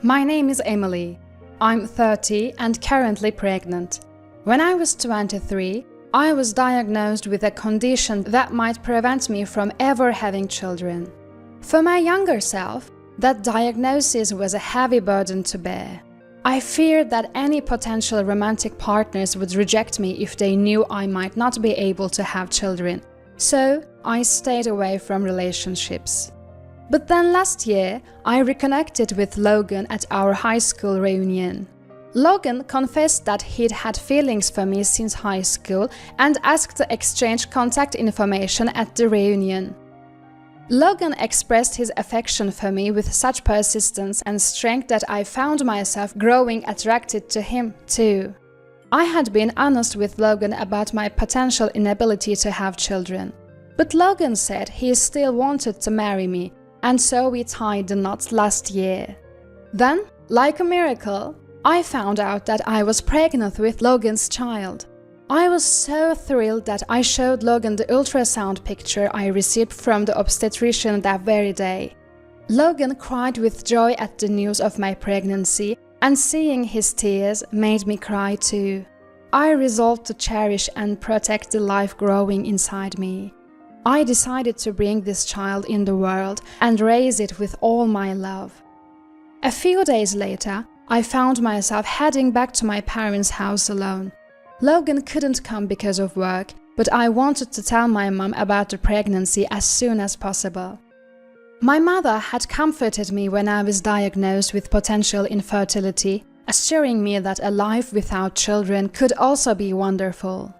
My name is Emily. I'm 30 and currently pregnant. When I was 23, I was diagnosed with a condition that might prevent me from ever having children. For my younger self, that diagnosis was a heavy burden to bear. I feared that any potential romantic partners would reject me if they knew I might not be able to have children, so I stayed away from relationships. But then last year, I reconnected with Logan at our high school reunion. Logan confessed that he'd had feelings for me since high school and asked to exchange contact information at the reunion. Logan expressed his affection for me with such persistence and strength that I found myself growing attracted to him too. I had been honest with Logan about my potential inability to have children, but Logan said he still wanted to marry me, and so we tied the knot last year. Then, like a miracle, I found out that I was pregnant with Logan's child. I was so thrilled that I showed Logan the ultrasound picture I received from the obstetrician that very day. Logan cried with joy at the news of my pregnancy, and seeing his tears made me cry too. I resolved to cherish and protect the life growing inside me. I decided to bring this child in the world and raise it with all my love. A few days later, I found myself heading back to my parents' house alone. Logan couldn't come because of work, but I wanted to tell my mom about the pregnancy as soon as possible. My mother had comforted me when I was diagnosed with potential infertility, assuring me that a life without children could also be wonderful.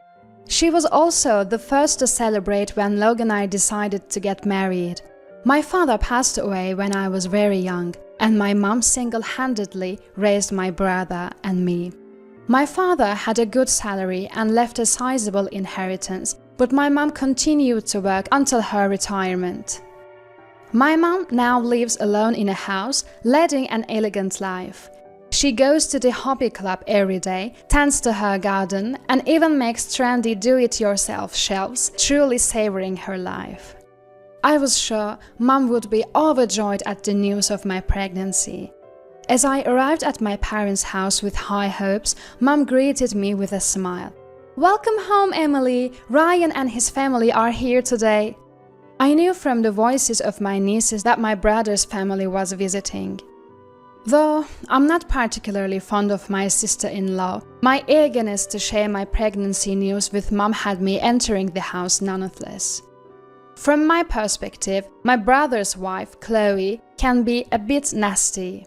She was also the first to celebrate when Logan and I decided to get married. My father passed away when I was very young, and my mom single-handedly raised my brother and me. My father had a good salary and left a sizable inheritance, but my mom continued to work until her retirement. My mom now lives alone in a house, leading an elegant life. She goes to the hobby club every day, tends to her garden, and even makes trendy do-it-yourself shelves, truly savoring her life. I was sure Mom would be overjoyed at the news of my pregnancy. As I arrived at my parents' house with high hopes, Mom greeted me with a smile. "Welcome home, Emily! Ryan and his family are here today." I knew from the voices of my nieces that my brother's family was visiting. Though I'm not particularly fond of my sister-in-law, my eagerness to share my pregnancy news with Mom had me entering the house nonetheless. From my perspective, my brother's wife, Chloe, can be a bit nasty.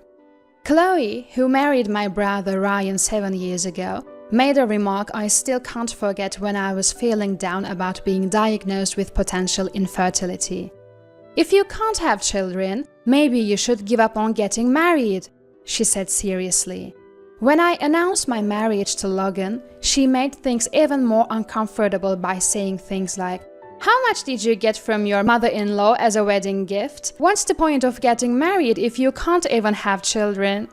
Chloe, who married my brother Ryan 7 years ago, made a remark I still can't forget when I was feeling down about being diagnosed with potential infertility. "If you can't have children, maybe you should give up on getting married," she said seriously. When I announced my marriage to Logan, she made things even more uncomfortable by saying things like, "How much did you get from your mother-in-law as a wedding gift? What's the point of getting married if you can't even have children?"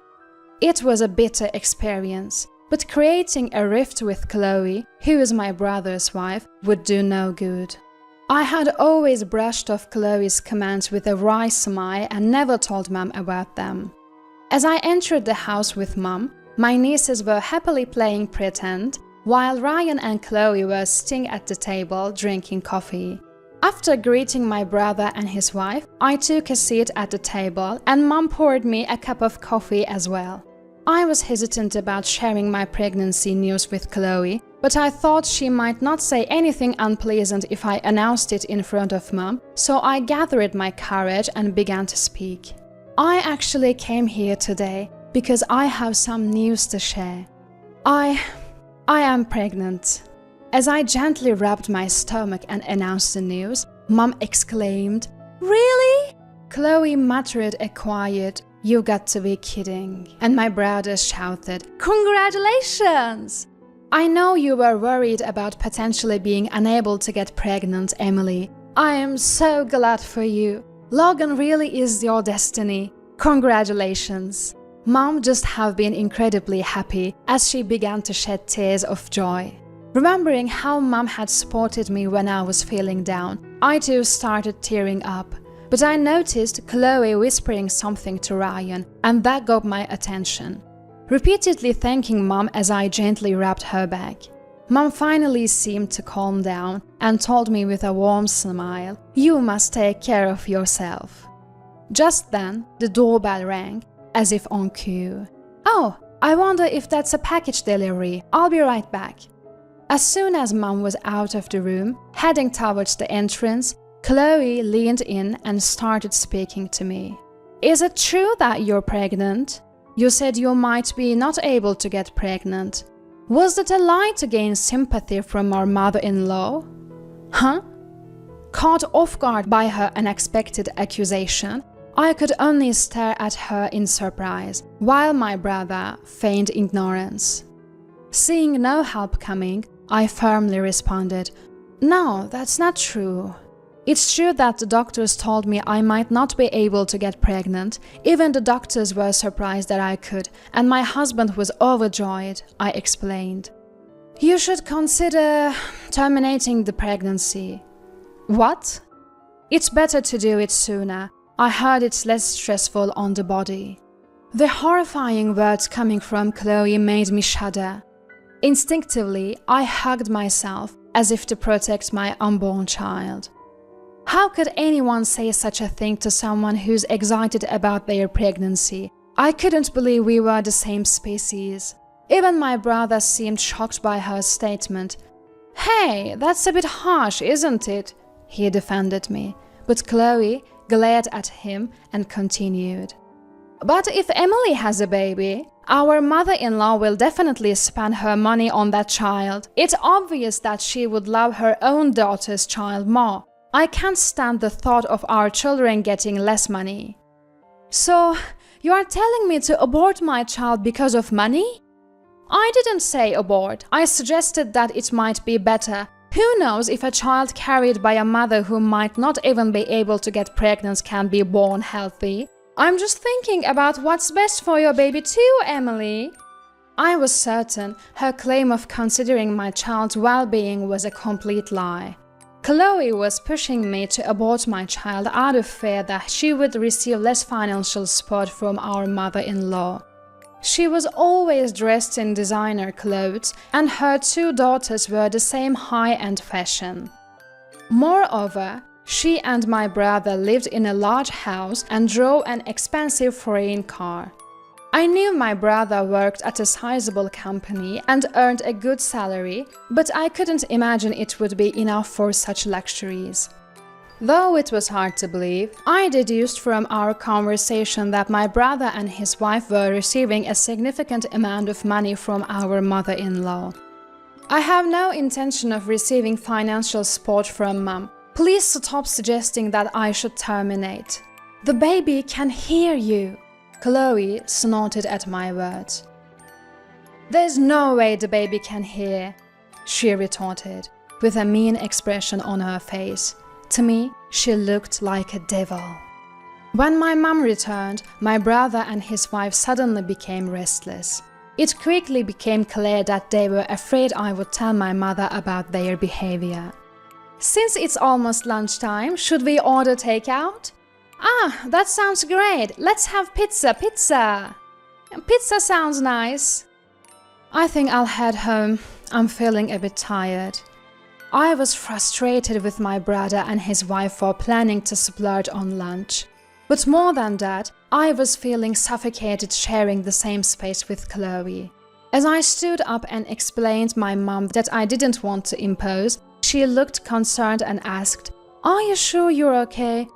It was a bitter experience, but creating a rift with Chloe, who is my brother's wife, would do no good. I had always brushed off Chloe's comments with a wry smile and never told Mom about them. As I entered the house with Mom, my nieces were happily playing pretend, while Ryan and Chloe were sitting at the table drinking coffee. After greeting my brother and his wife, I took a seat at the table and Mom poured me a cup of coffee as well. I was hesitant about sharing my pregnancy news with Chloe, but I thought she might not say anything unpleasant if I announced it in front of Mom, so I gathered my courage and began to speak. "I actually came here today because I have some news to share. I am pregnant." As I gently rubbed my stomach and announced the news, Mom exclaimed, "Really?" Chloe muttered a quiet, "You got to be kidding," and my brother shouted, "Congratulations!" "I know you were worried about potentially being unable to get pregnant, Emily. I am so glad for you. Logan really is your destiny. Congratulations." Mom just have been incredibly happy as she began to shed tears of joy. Remembering how Mom had supported me when I was feeling down, I too started tearing up. but I noticed Chloe whispering something to Ryan, and that got my attention. Repeatedly thanking Mom as I gently rubbed her back. Mom finally seemed to calm down and told me with a warm smile, "You must take care of yourself." Just then, the doorbell rang, as if on cue. "Oh, I wonder if that's a package delivery. I'll be right back." As soon as Mom was out of the room, heading towards the entrance, Chloe leaned in and started speaking to me. "Is it true that you're pregnant? You said you might be not able to get pregnant. Was that a lie to gain sympathy from our mother-in-law?" Huh? Caught off guard by her unexpected accusation, I could only stare at her in surprise, while my brother feigned ignorance. Seeing no help coming, I firmly responded, "No, that's not true. It's true that the doctors told me I might not be able to get pregnant. Even the doctors were surprised that I could, and my husband was overjoyed," I explained. "You should consider terminating the pregnancy." "What?" "It's better to do it sooner. I heard it's less stressful on the body." The horrifying words coming from Chloe made me shudder. Instinctively, I hugged myself as if to protect my unborn child. How could anyone say such a thing to someone who's excited about their pregnancy? I couldn't believe we were the same species. Even my brother seemed shocked by her statement. "Hey, that's a bit harsh, isn't it?" he defended me, but Chloe glared at him and continued. "But if Emily has a baby, our mother-in-law will definitely spend her money on that child. It's obvious that she would love her own daughter's child more. I can't stand the thought of our children getting less money." "So, you are telling me to abort my child because of money?" "I didn't say abort. I suggested that it might be better. Who knows if a child carried by a mother who might not even be able to get pregnant can be born healthy. I'm just thinking about what's best for your baby too, Emily." I was certain her claim of considering my child's well-being was a complete lie. Chloe was pushing me to abort my child out of fear that she would receive less financial support from our mother-in-law. She was always dressed in designer clothes, and her two daughters were the same high-end fashion. Moreover, she and my brother lived in a large house and drove an expensive foreign car. I knew my brother worked at a sizable company and earned a good salary, but I couldn't imagine it would be enough for such luxuries. Though it was hard to believe, I deduced from our conversation that my brother and his wife were receiving a significant amount of money from our mother-in-law. "I have no intention of receiving financial support from Mom. Please stop suggesting that I should terminate. The baby can hear you." Chloe snorted at my words. "There's no way the baby can hear," she retorted, with a mean expression on her face. To me, she looked like a devil. When my mom returned, my brother and his wife suddenly became restless. It quickly became clear that they were afraid I would tell my mother about their behavior. "Since it's almost lunchtime, should we order takeout?" "Ah, that sounds great. Let's have pizza. Pizza sounds nice." "I think I'll head home. I'm feeling a bit tired." I was frustrated with my brother and his wife for planning to splurge on lunch. But more than that, I was feeling suffocated sharing the same space with Chloe. As I stood up and explained my mom that I didn't want to impose, she looked concerned and asked, "Are you sure you're okay?"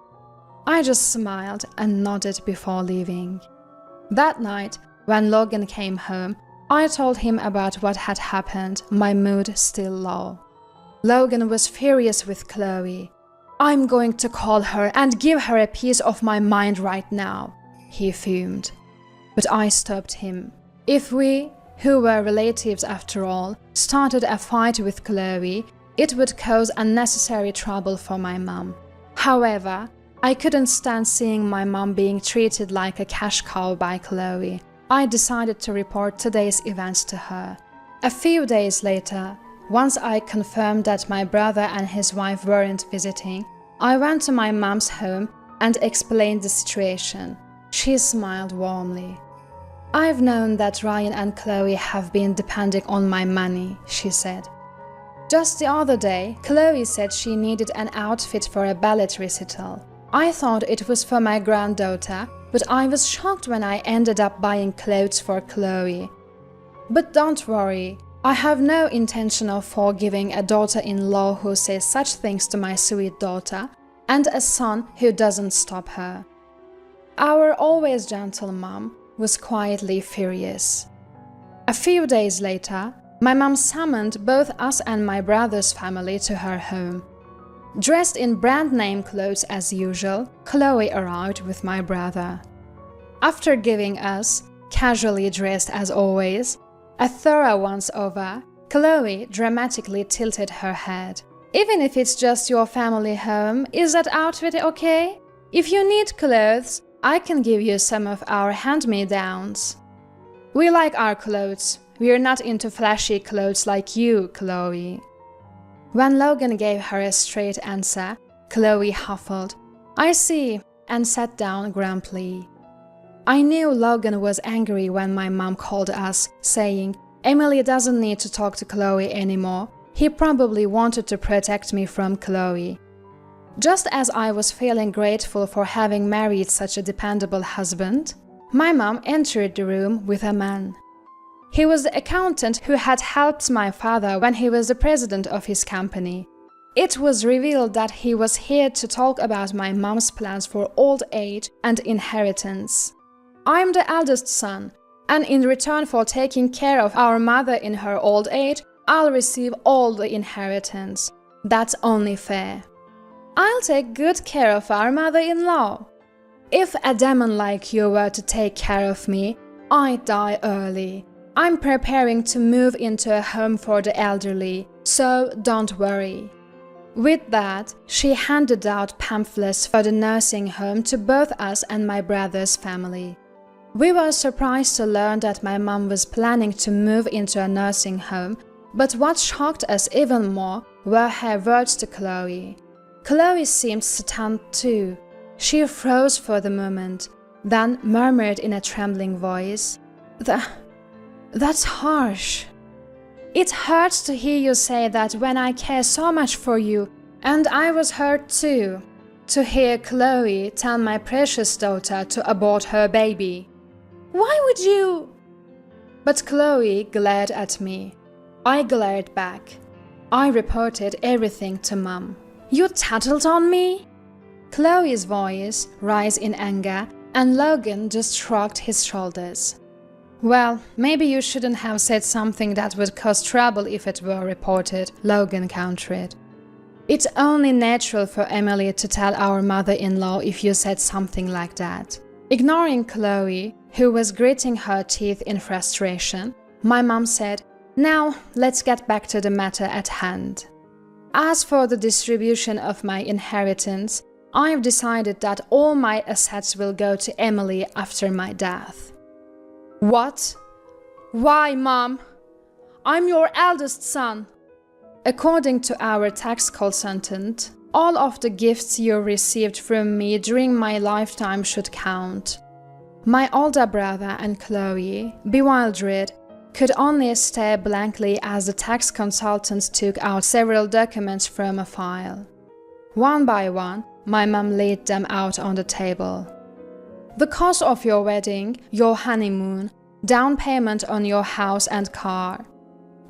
I just smiled and nodded before leaving. That night, when Logan came home, I told him about what had happened, my mood still low. Logan was furious with Chloe. "I'm going to call her and give her a piece of my mind right now," he fumed. But I stopped him. If we, who were relatives after all, started a fight with Chloe, it would cause unnecessary trouble for my mom. However, I couldn't stand seeing my mom being treated like a cash cow by Chloe. I decided to report today's events to her. A few days later, once I confirmed that my brother and his wife weren't visiting, I went to my mom's home and explained the situation. She smiled warmly. "I've known that Ryan and Chloe have been depending on my money," she said. "Just the other day, Chloe said she needed an outfit for a ballet recital. I thought it was for my granddaughter, but I was shocked when I ended up buying clothes for Chloe. But don't worry, I have no intention of forgiving a daughter-in-law who says such things to my sweet daughter, and a son who doesn't stop her." Our always gentle mom was quietly furious. A few days later, my mom summoned both us and my brother's family to her home. Dressed in brand-name clothes as usual, Chloe arrived with my brother. After giving us, casually dressed as always, a thorough once-over, Chloe dramatically tilted her head. "Even if it's just your family home, is that outfit okay? If you need clothes, I can give you some of our hand-me-downs. We like our clothes. We're not into flashy clothes like you, Chloe." When Logan gave her a straight answer, Chloe huffled, "I see," and sat down grumpily. I knew Logan was angry when my mom called us, saying, "Emily doesn't need to talk to Chloe anymore. He probably wanted to protect me from Chloe." Just as I was feeling grateful for having married such a dependable husband, my mom entered the room with a man. He was the accountant who had helped my father when he was the president of his company. It was revealed that he was here to talk about my mom's plans for old age and inheritance. "I'm the eldest son, and in return for taking care of our mother in her old age, I'll receive all the inheritance. That's only fair. I'll take good care of our mother-in-law. If a demon like you were to take care of me, I'd die early. I'm preparing to move into a home for the elderly, so don't worry." With that, she handed out pamphlets for the nursing home to both us and my brother's family. We were surprised to learn that my mom was planning to move into a nursing home, but what shocked us even more were her words to Chloe. Chloe seemed stunned too. She froze for the moment, then murmured in a trembling voice, That's harsh. It hurts to hear you say that when I care so much for you, and I was hurt too, to hear Chloe tell my precious daughter to abort her baby. Why would you? But Chloe glared at me. I glared back. I reported everything to Mom. You tattled on me? Chloe's voice rose in anger, and Logan just shrugged his shoulders. Well, maybe you shouldn't have said something that would cause trouble if it were reported, Logan countered. It's only natural for Emily to tell our mother-in-law if you said something like that. Ignoring Chloe, who was gritting her teeth in frustration, my mom said, Now, let's get back to the matter at hand. As for the distribution of my inheritance, I've decided that all my assets will go to Emily after my death. What? Why, Mom? I'm your eldest son. According to our tax consultant, all of the gifts you received from me during my lifetime should count. My older brother and Chloe, bewildered, could only stare blankly as the tax consultant took out several documents from a file. One by one, my mom laid them out on the table. The cost of your wedding, your honeymoon, down payment on your house and car.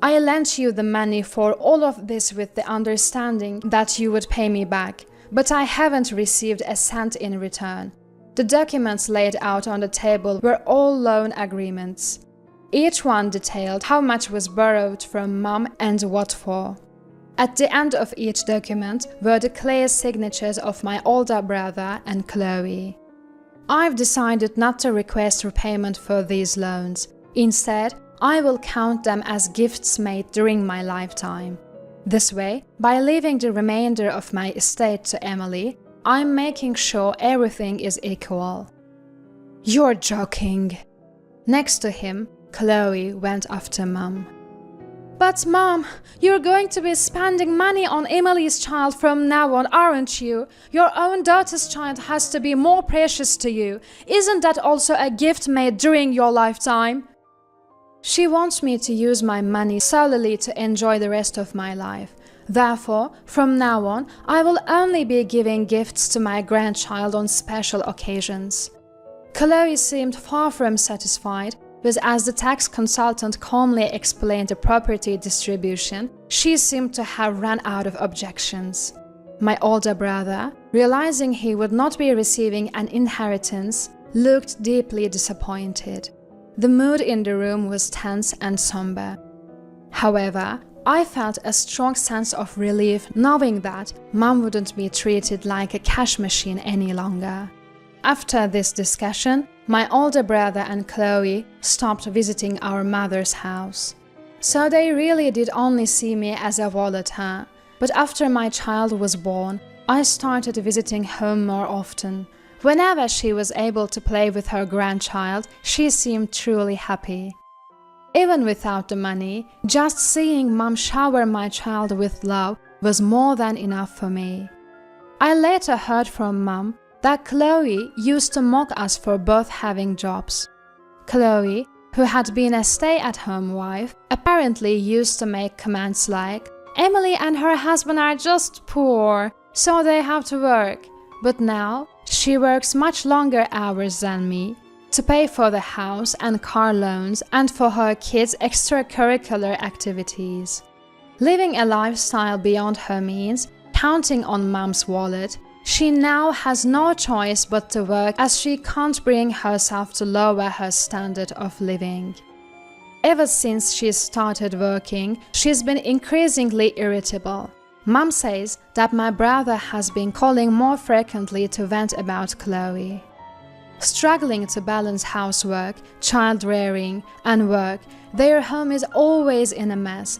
I lent you the money for all of this with the understanding that you would pay me back, but I haven't received a cent in return. The documents laid out on the table were all loan agreements. Each one detailed how much was borrowed from Mom and what for. At the end of each document were the clear signatures of my older brother and Chloe. I've decided not to request repayment for these loans. Instead, I will count them as gifts made during my lifetime. This way, by leaving the remainder of my estate to Emily, I'm making sure everything is equal. You're joking. Next to him, Chloe went after Mom. But Mom, you're going to be spending money on Emily's child from now on, aren't you? Your own daughter's child has to be more precious to you. Isn't that also a gift made during your lifetime? She wants me to use my money solely to enjoy the rest of my life. Therefore, from now on, I will only be giving gifts to my grandchild on special occasions. Chloe seemed far from satisfied, but as the tax consultant calmly explained the property distribution, she seemed to have run out of objections. My older brother, realizing he would not be receiving an inheritance, looked deeply disappointed. The mood in the room was tense and somber. However, I felt a strong sense of relief knowing that Mom wouldn't be treated like a cash machine any longer. After this discussion, my older brother and Chloe stopped visiting our mother's house. So they really did only see me as a volatile. But after my child was born, I started visiting home more often. Whenever she was able to play with her grandchild, she seemed truly happy. Even without the money, just seeing Mom shower my child with love was more than enough for me. I later heard from Mom that Chloe used to mock us for both having jobs. Chloe, who had been a stay-at-home wife, apparently used to make comments like, "Emily and her husband are just poor, so they have to work." But now, she works much longer hours than me to pay for the house and car loans and for her kids' extracurricular activities. Living a lifestyle beyond her means, counting on Mom's wallet, she now has no choice but to work as she can't bring herself to lower her standard of living. Ever since she started working, she's been increasingly irritable. Mom says that my brother has been calling more frequently to vent about Chloe. Struggling to balance housework, child rearing, and work, their home is always in a mess,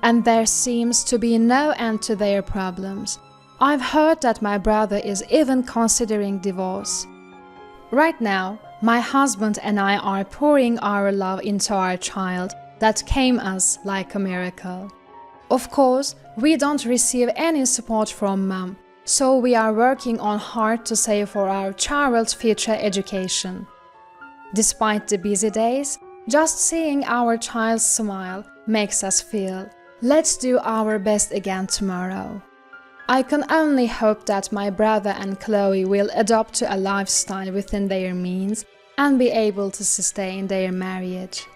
and there seems to be no end to their problems. I've heard that my brother is even considering divorce. Right now, my husband and I are pouring our love into our child that came us like a miracle. Of course, we don't receive any support from Mom, so we are working on hard to save for our child's future education. Despite the busy days, just seeing our child smile makes us feel, let's do our best again tomorrow. I can only hope that my brother and Chloe will adopt to a lifestyle within their means and be able to sustain their marriage.